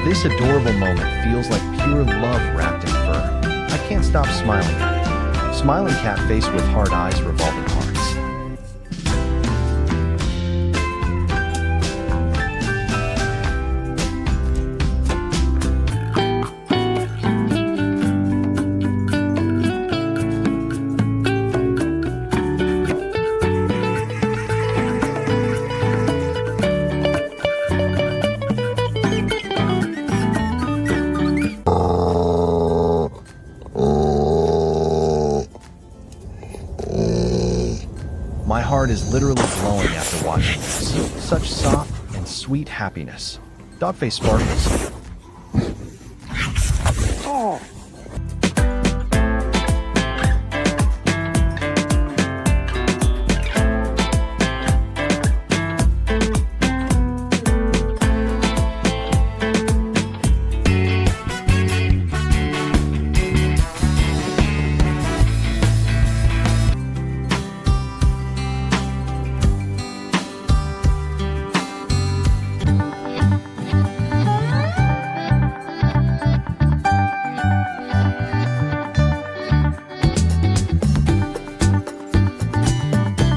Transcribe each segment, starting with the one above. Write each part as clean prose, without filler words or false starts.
This adorable moment feels like pure love wrapped in fur. I can't stop smiling at it. Smiling cat face with hard eyes revolving hearts. My heart is literally glowing after watching this. Such soft and sweet happiness. Dogface sparkles. Oh.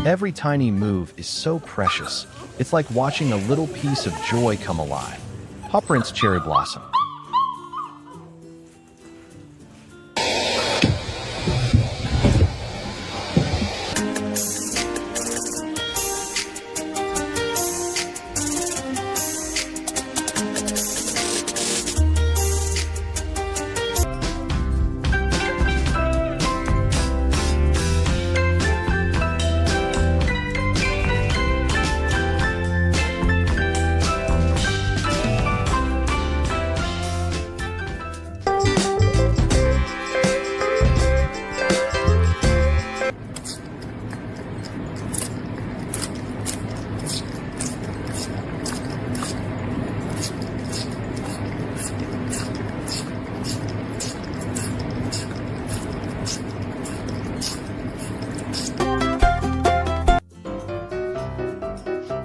Every tiny move is so precious. It's like watching a little piece of joy come alive. Paw Prints Cherry Blossom.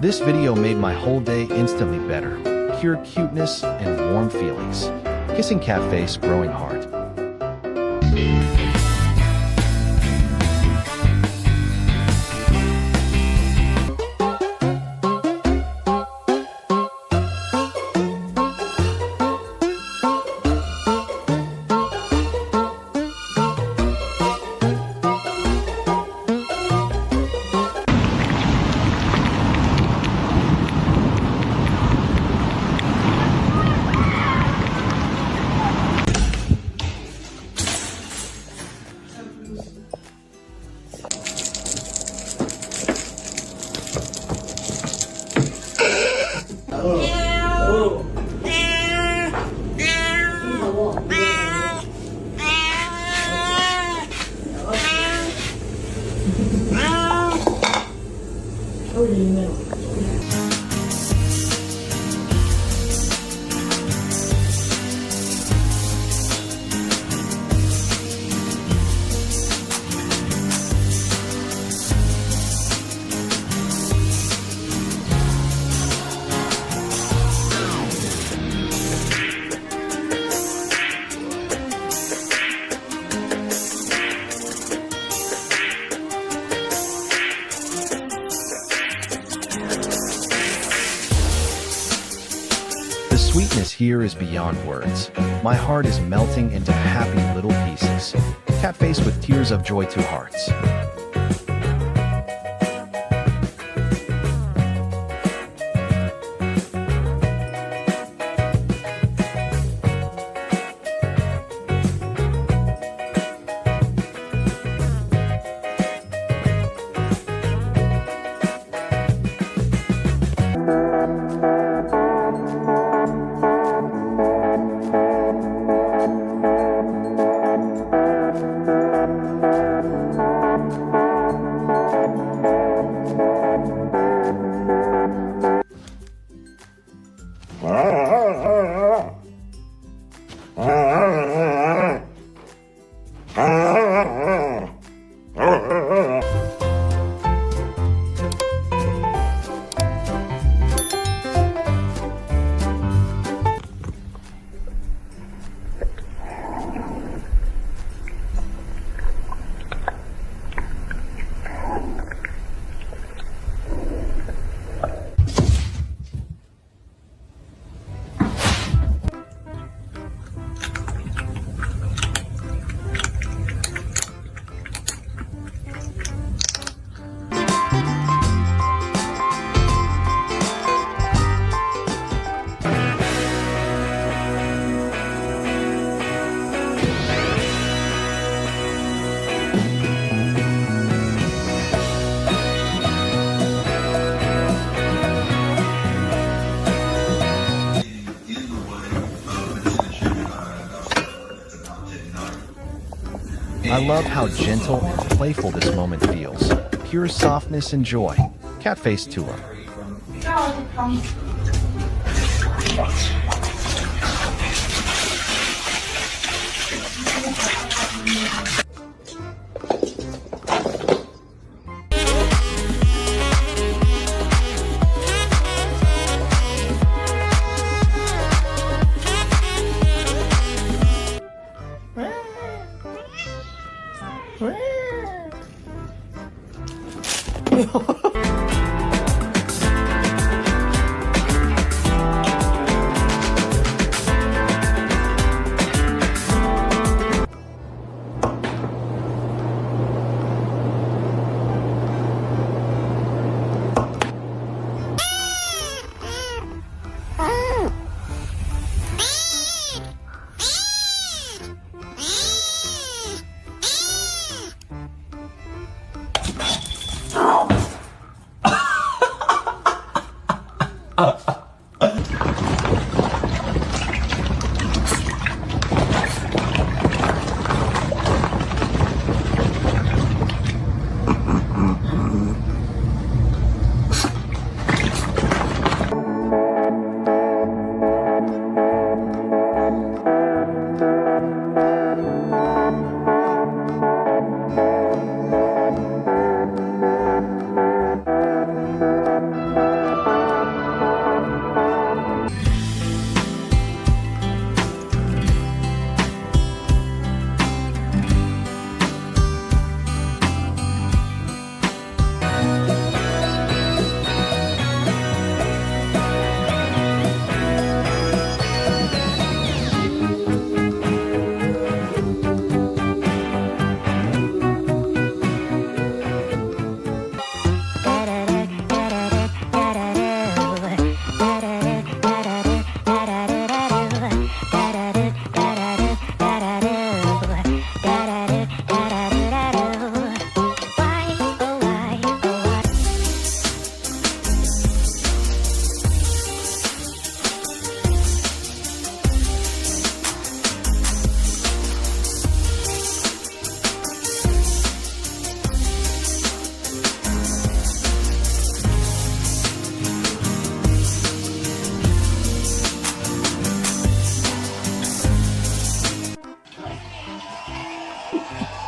This video made my whole day instantly better. Pure cuteness and warm feelings. Kissing cat face, growing heart. The sweetness here is beyond words. My heart is melting into happy little pieces. Cat face with tears of joy, two hearts. I love how gentle and playful this moment feels. Pure softness and joy. Cat face to him.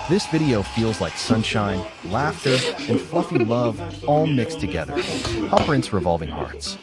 This video feels like sunshine, laughter, and fluffy love all mixed together. Hopper's revolving hearts.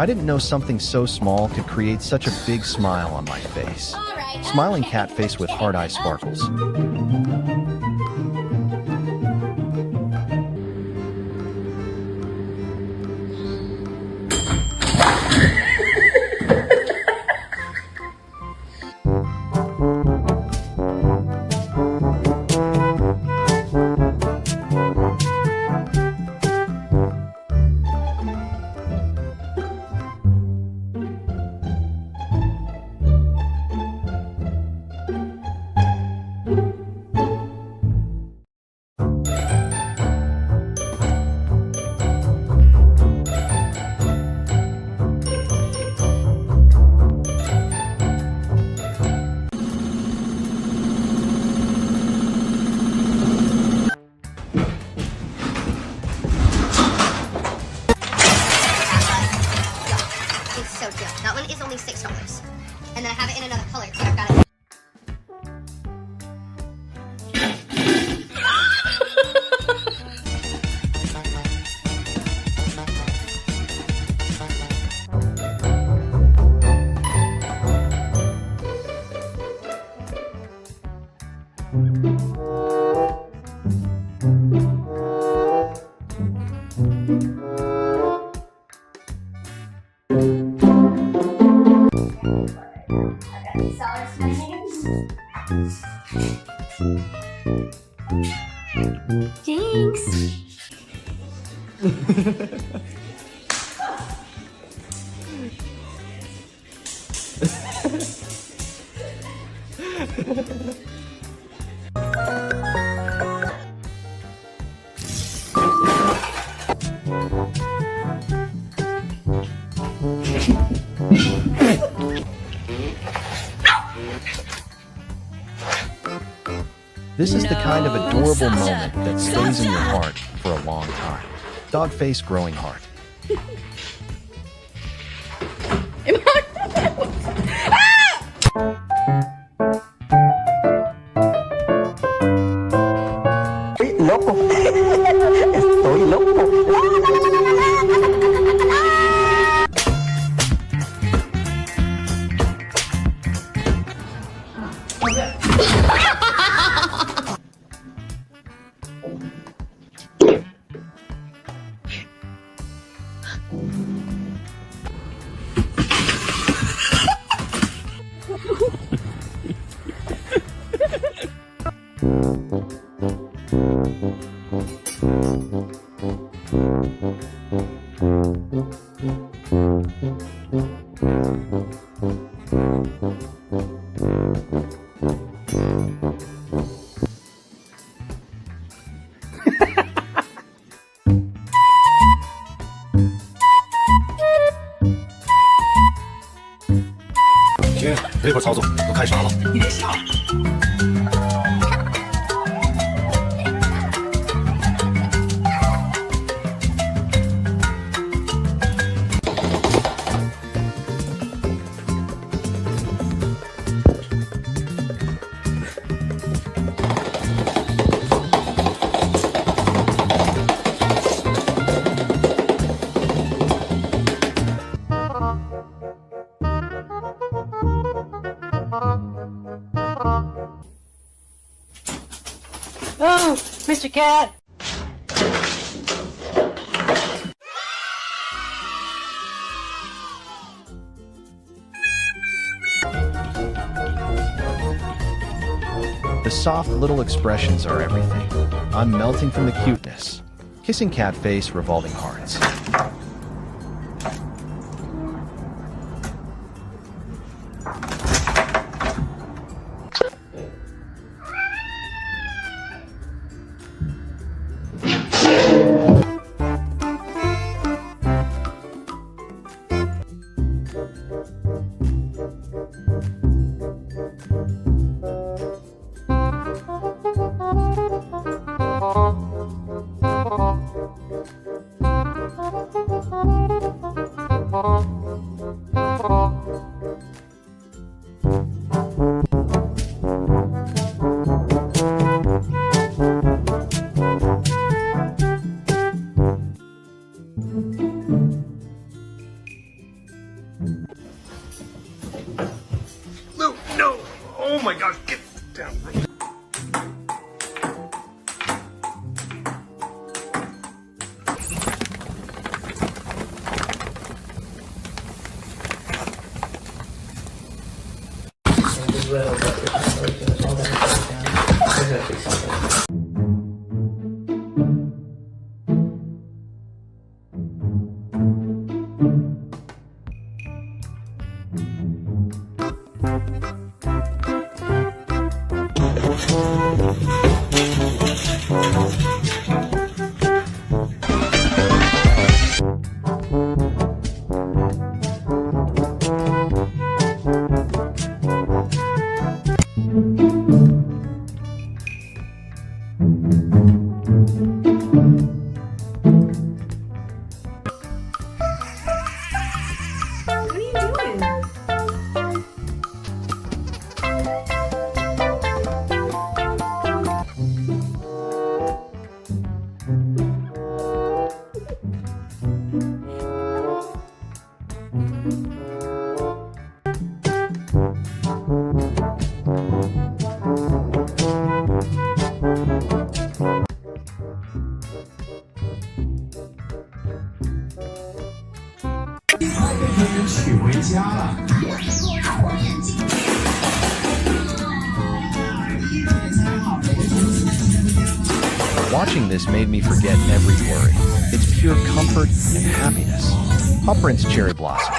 I didn't know something so small could create such a big smile on my face. All right. Smiling cat face with hard eye sparkles. That one is only $6. And then I have it in another color, so I've got it. Jinx! This is the kind of adorable moment that stays in your heart for a long time. Dog face growing heart. Loco. Estoy loco.亲，这会儿操作都看啥了？你别瞎。Oh, Mr. Cat. The soft little expressions are everything. I'm melting from the cuteness. Kissing cat face, revolving hearts. No, no! Watching this made me forget every worry. It's pure comfort and happiness. Paw Prints Cherry Blossom.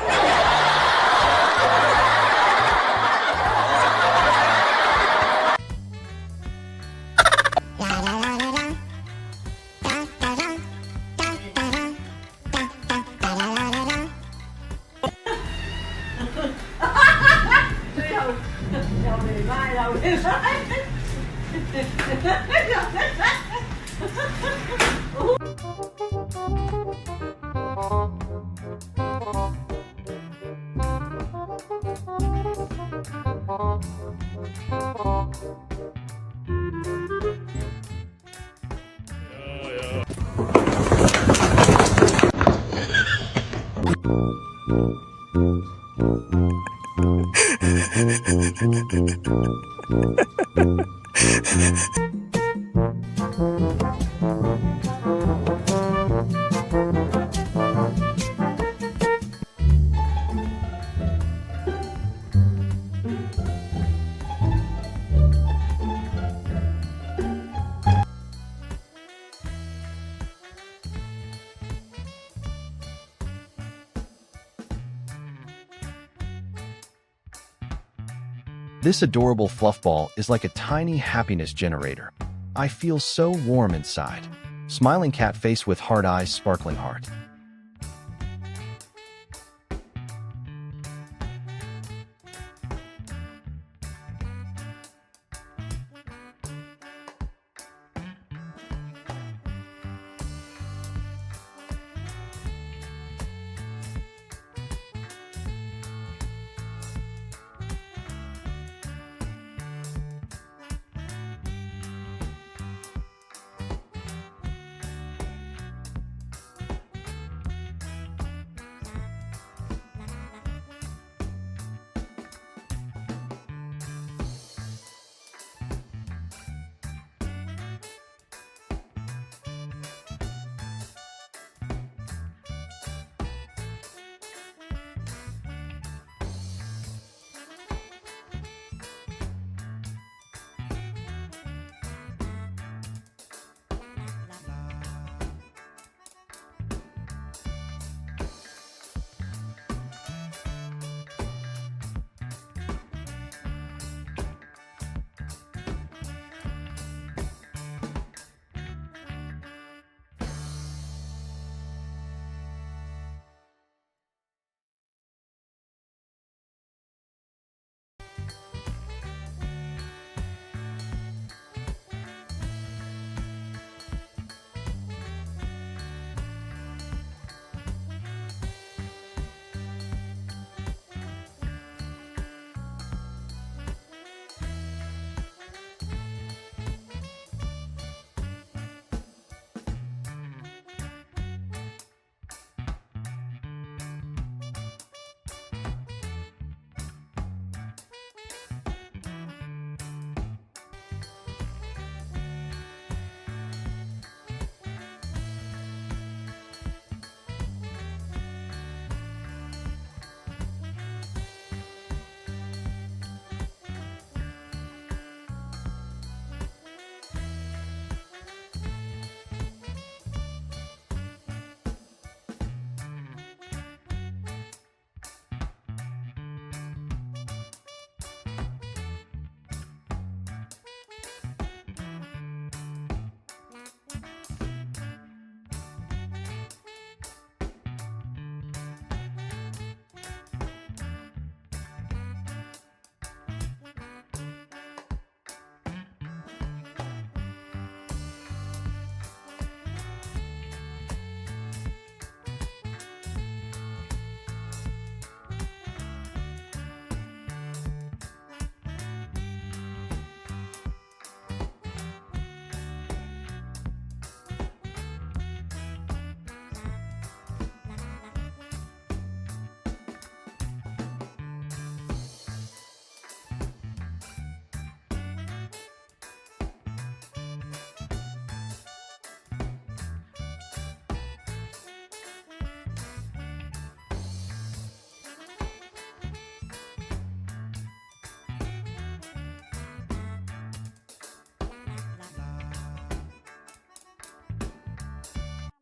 This adorable fluff ball is like a tiny happiness generator. I feel so warm inside. Smiling cat face with hard eyes, sparkling heart.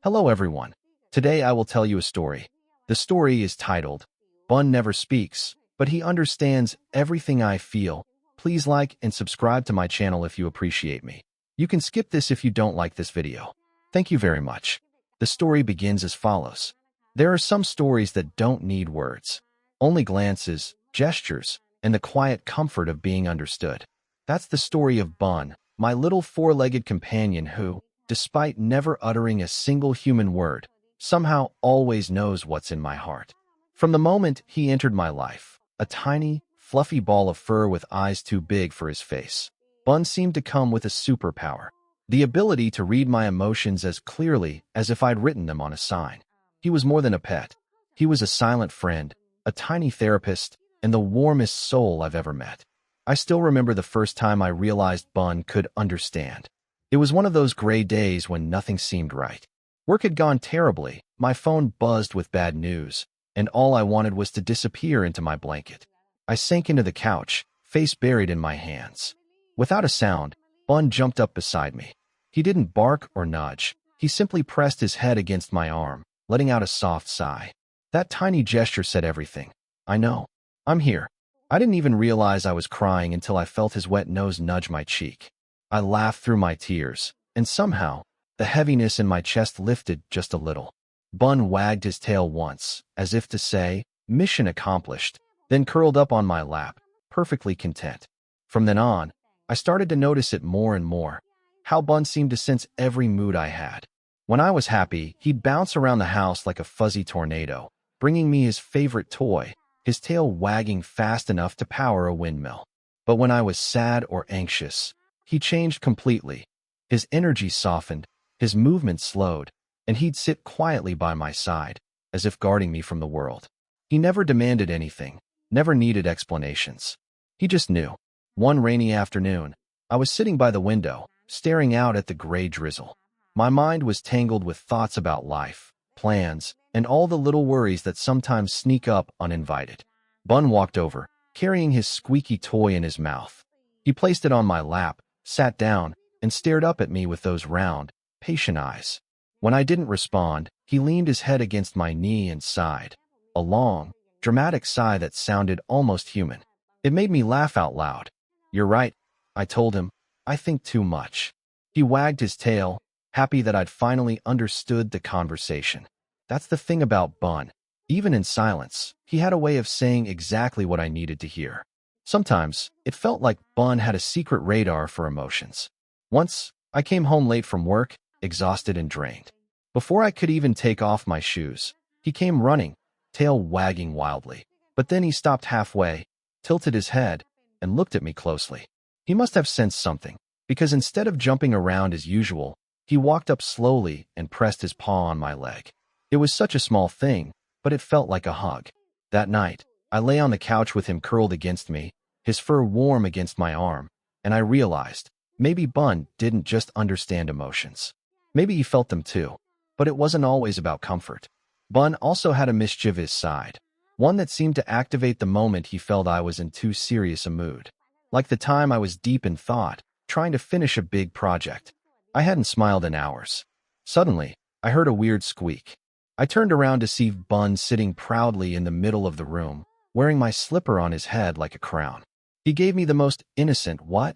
Hello everyone. Today I will tell you a story. The story is titled, Bun Never Speaks, but he understands everything I feel. Please like and subscribe to my channel if you appreciate me. You can skip this if you don't like this video. Thank you very much. The story begins as follows. There are some stories that don't need words. Only glances, gestures, and the quiet comfort of being understood. That's the story of Bun, my little four-legged companion who, despite never uttering a single human word, somehow always knows what's in my heart. From the moment he entered my life, a tiny, fluffy ball of fur with eyes too big for his face, Bun seemed to come with a superpower, the ability to read my emotions as clearly as if I'd written them on a sign. He was more than a pet. He was a silent friend, a tiny therapist, and the warmest soul I've ever met. I still remember the first time I realized Bun could understand. It was one of those gray days when nothing seemed right. Work had gone terribly, my phone buzzed with bad news, and all I wanted was to disappear into my blanket. I sank into the couch, face buried in my hands. Without a sound, Bun jumped up beside me. He didn't bark or nudge. He simply pressed his head against my arm, letting out a soft sigh. That tiny gesture said everything. I know. I'm here. I didn't even realize I was crying until I felt his wet nose nudge my cheek. I laughed through my tears, and somehow, the heaviness in my chest lifted just a little. Bun wagged his tail once, as if to say, mission accomplished, then curled up on my lap, perfectly content. From then on, I started to notice it more and more, how Bun seemed to sense every mood I had. When I was happy, he'd bounce around the house like a fuzzy tornado, bringing me his favorite toy, his tail wagging fast enough to power a windmill. But when I was sad or anxious, he changed completely. His energy softened, his movement slowed, and he'd sit quietly by my side, as if guarding me from the world. He never demanded anything, never needed explanations. He just knew. One rainy afternoon, I was sitting by the window, staring out at the gray drizzle. My mind was tangled with thoughts about life, plans, and all the little worries that sometimes sneak up uninvited. Bun walked over, carrying his squeaky toy in his mouth. He placed it on my lap, sat down, and stared up at me with those round, patient eyes. When I didn't respond, he leaned his head against my knee and sighed. A long, dramatic sigh that sounded almost human. It made me laugh out loud. You're right, I told him. I think too much. He wagged his tail, happy that I'd finally understood the conversation. That's the thing about Bun. Even in silence, he had a way of saying exactly what I needed to hear. Sometimes, it felt like Bun had a secret radar for emotions. Once, I came home late from work, exhausted and drained. Before I could even take off my shoes, he came running, tail wagging wildly. But then he stopped halfway, tilted his head, and looked at me closely. He must have sensed something, because instead of jumping around as usual, he walked up slowly and pressed his paw on my leg. It was such a small thing, but it felt like a hug. That night, I lay on the couch with him curled against me, his fur warm against my arm, and I realized, maybe Bun didn't just understand emotions. Maybe he felt them too, but it wasn't always about comfort. Bun also had a mischievous side, one that seemed to activate the moment he felt I was in too serious a mood. Like the time I was deep in thought, trying to finish a big project. I hadn't smiled in hours. Suddenly, I heard a weird squeak. I turned around to see Bun sitting proudly in the middle of the room, wearing my slipper on his head like a crown. He gave me the most innocent "what?"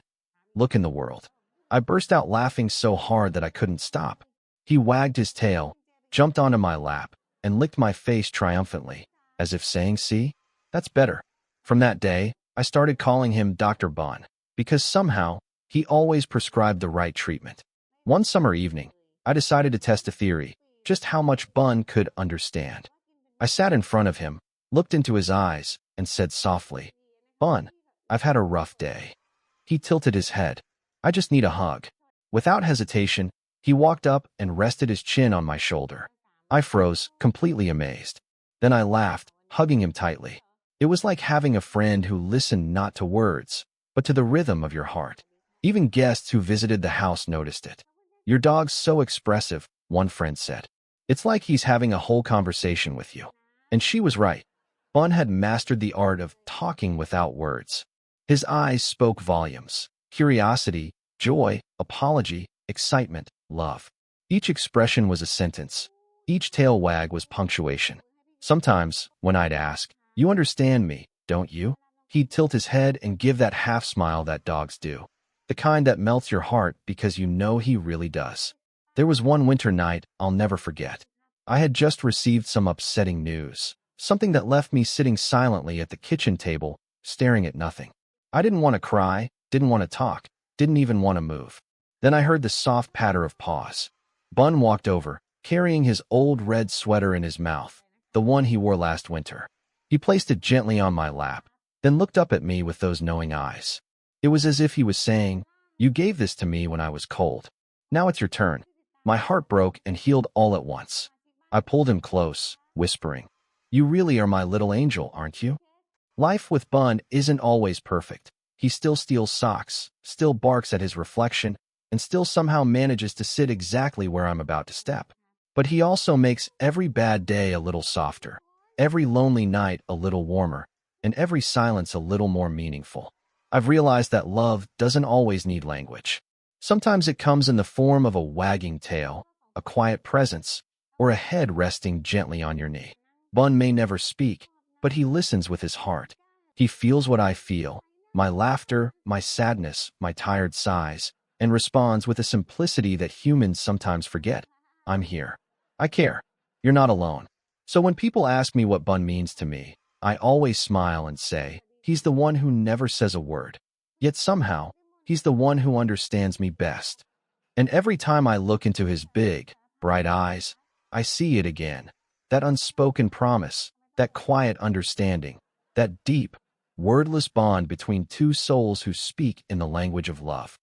look in the world. I burst out laughing so hard that I couldn't stop. He wagged his tail, jumped onto my lap, and licked my face triumphantly, as if saying, see? That's better. From that day, I started calling him Dr. Bun, because somehow, he always prescribed the right treatment. One summer evening, I decided to test a theory, just how much Bun could understand. I sat in front of him, looked into his eyes, and said softly, Bun, I've had a rough day. He tilted his head. I just need a hug. Without hesitation, he walked up and rested his chin on my shoulder. I froze, completely amazed. Then I laughed, hugging him tightly. It was like having a friend who listened not to words, but to the rhythm of your heart. Even guests who visited the house noticed it. Your dog's so expressive, one friend said. It's like he's having a whole conversation with you. And she was right. Bun had mastered the art of talking without words. His eyes spoke volumes. Curiosity, joy, apology, excitement, love. Each expression was a sentence. Each tail wag was punctuation. Sometimes, when I'd ask, "You understand me, don't you?" he'd tilt his head and give that half smile that dogs do. The kind that melts your heart because you know he really does. There was one winter night I'll never forget. I had just received some upsetting news, something that left me sitting silently at the kitchen table, staring at nothing. I didn't want to cry, didn't want to talk, didn't even want to move. Then I heard the soft patter of paws. Bun walked over, carrying his old red sweater in his mouth, the one he wore last winter. He placed it gently on my lap, then looked up at me with those knowing eyes. It was as if he was saying, "You gave this to me when I was cold. Now it's your turn." My heart broke and healed all at once. I pulled him close, whispering, "You really are my little angel, aren't you?" Life with Bun isn't always perfect. He still steals socks, still barks at his reflection, and still somehow manages to sit exactly where I'm about to step. But he also makes every bad day a little softer, every lonely night a little warmer, and every silence a little more meaningful. I've realized that love doesn't always need language. Sometimes it comes in the form of a wagging tail, a quiet presence, or a head resting gently on your knee. Bun may never speak, but he listens with his heart. He feels what I feel, my laughter, my sadness, my tired sighs, and responds with a simplicity that humans sometimes forget. "I'm here. I care. You're not alone." So when people ask me what Bun means to me, I always smile and say, he's the one who never says a word. Yet somehow, he's the one who understands me best. And every time I look into his big, bright eyes, I see it again. That unspoken promise, that quiet understanding, that deep, wordless bond between two souls who speak in the language of love.